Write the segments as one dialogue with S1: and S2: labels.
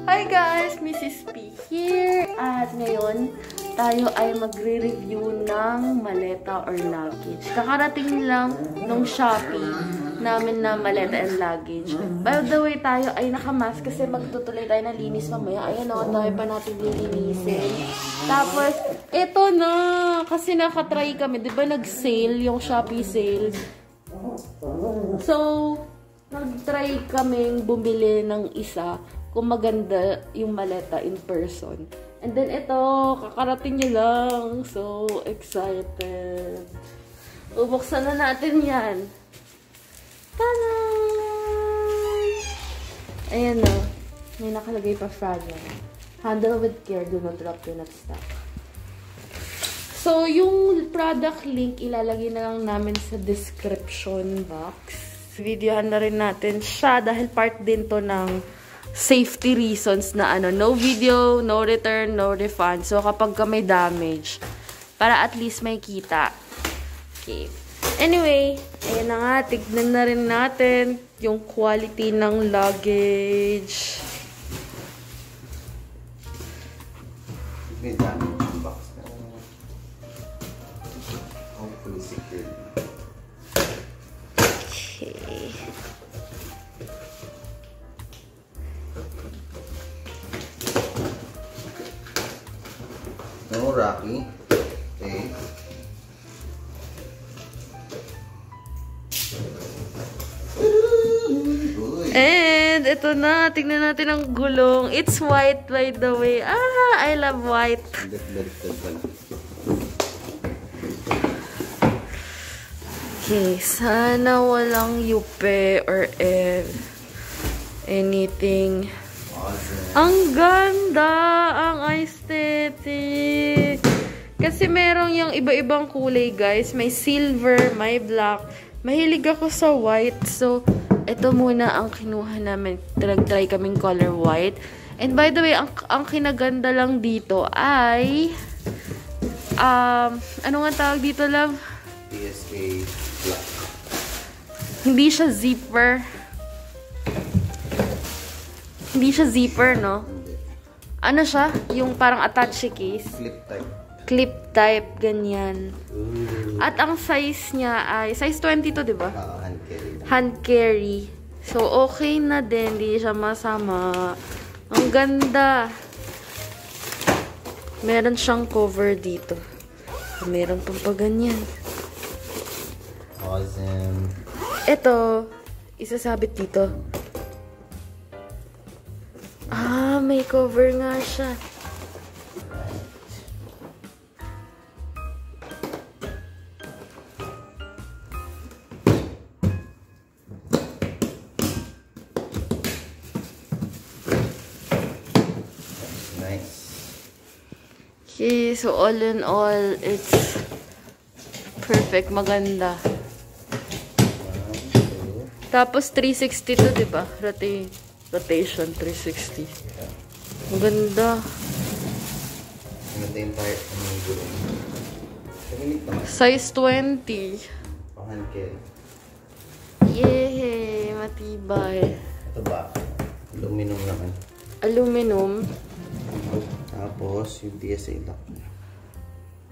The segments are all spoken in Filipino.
S1: Hi guys! Mrs. P here! At ngayon, tayo ay magre-review ng maleta or luggage. Kakarating lang nung Shopee namin na maleta and luggage. By the way, tayo ay nakamask kasi magtutuloy tayo ng linis mamaya. Ayan o, tayo pa natin lilinisin. Tapos, eto na! Kasi nakatry kami. Diba nag-sale yung Shopee sale? So, nag-try kaming bumili ng isa kung maganda yung maleta in person. And then ito, kakarating nyo lang. So, excited. Bubuksan na natin yan. Tada! Ayan na. May nakalagay pa fragile. Handle with care, do not drop, do not stop. So, yung product link, ilalagay na lang namin sa description box. Videohan na rin natin siya dahil part din to ng safety reasons na no video, no return, no refund. So, kapag may damage, para at least may kita. Okay. Anyway, ayan na nga. Tignan na rin natin yung quality ng luggage.
S2: May damage yung box na. Hopefully secure.
S1: Okay.
S2: No, Rocky. Okay.
S1: And ito na, tingnan natin ang gulong. It's white by the way. Ah, I love white. Okay, sana walang yupe or anything. Awesome. Ang ganda! Ang aesthetic! Kasi merong yung iba-ibang kulay, guys. May silver, may black. Mahilig ako sa white. So, ito muna ang kinuha namin. Try kaming color white. And by the way, ang kinaganda lang dito ay ano nga tawag dito, love?
S2: PSA black.
S1: Hindi siya zipper. Hindi siya zipper, no? Ano siya? Yung parang attache case.
S2: Clip type.
S1: Clip type, ganyan. At ang size niya ay, size 22, di ba?
S2: Hand carry.
S1: Hand carry. So, okay na din. Hindi siya masama. Ang ganda. Meron siyang cover dito. Meron pang pa ganyan.
S2: Awesome.
S1: Ito, isasabit dito. Ah, may cover nga siya.
S2: Nice.
S1: Okay, so all in all, it's perfect, maganda. Tapos 360 to, di ba? Rotation 360. Maganda.
S2: Maganda yung part ng gulong.
S1: Size 20.
S2: Hand carry.
S1: Yay! Matibay.
S2: Ito ba? Aluminum naman.
S1: Aluminum.
S2: Tapos yung TSA lock.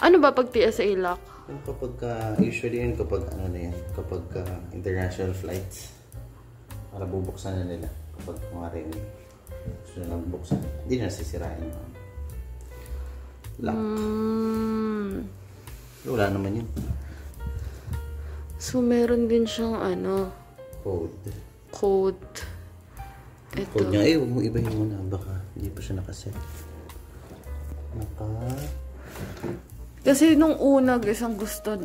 S1: Ano ba pag TSA lock?
S2: Kapag usually yun kapag ano na yan, kapag international flights, para bubuksan na nila kapag mga rin gusto na lang buksan, hindi na sisirain yung lock. Wala naman yun.
S1: So meron din siyang code. Ito.
S2: Code niya, huwag mo ibahin muna, baka hindi pa siya nakaset.
S1: Kasi nung una, guys, ang gusto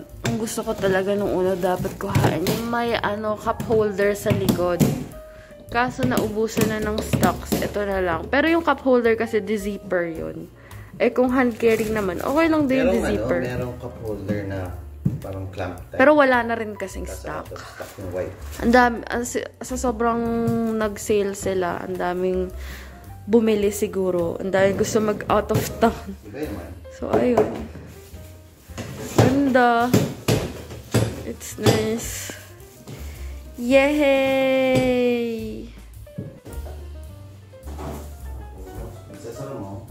S1: ko talaga nung una dapat kuhain yung may cup holder sa likod. Kaso naubusan na ng stocks, ito na lang. Pero yung cup holder kasi di-zipper yun. Eh kung hand carry naman, okay lang din yung di-zipper.
S2: Merong cup holder na parang clamp type.
S1: Pero wala na rin kasing stock.
S2: Stock yung white.
S1: Ang dami, sa sobrang nag-sale sila, ang daming bumili siguro. Ang daming gusto mag-out of town. So, ayun. Ganda. It's nice. Yay!
S2: Sasara mo.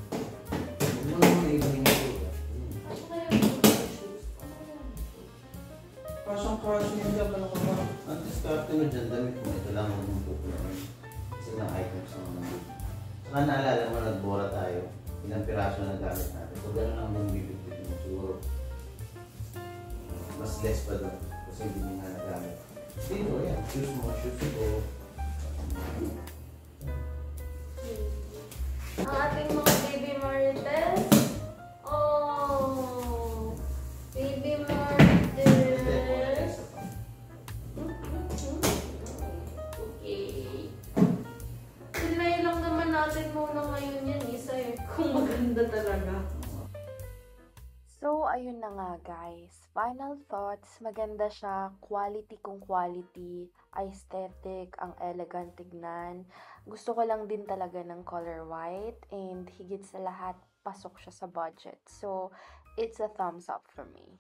S2: Huwag mo naman ibahin yung sugat.
S1: Ano kaya yung mga shoes? Ano kaya yung shoes?
S2: Kasyang-kasya yung dyan, ano ka ba? Ang diskarte mo dyan, damit mo, ito lang ang pupunan. Kasi lang items na nandito. Saka naalala mo, nagbora tayo. Ilang piraso na gamit natin. So, gano'n lang yung bibigyan mo siguro. Mas less pa doon. Kasi hindi mo nga nagamit. Dito, yan. Shoes mo, shoes ko.
S1: Ang ating mga baby marites. Oh, baby marites. Okay. Sinay lang naman natin muna ngayon yan, isa eh. Kung maganda talaga. So, ayun na nga guys. Final thoughts, maganda siya. Quality kung quality. Aesthetic, ang elegant tignan. Gusto ko lang din talaga ng color white. And higit sa lahat, pasok siya sa budget. So, it's a thumbs up for me.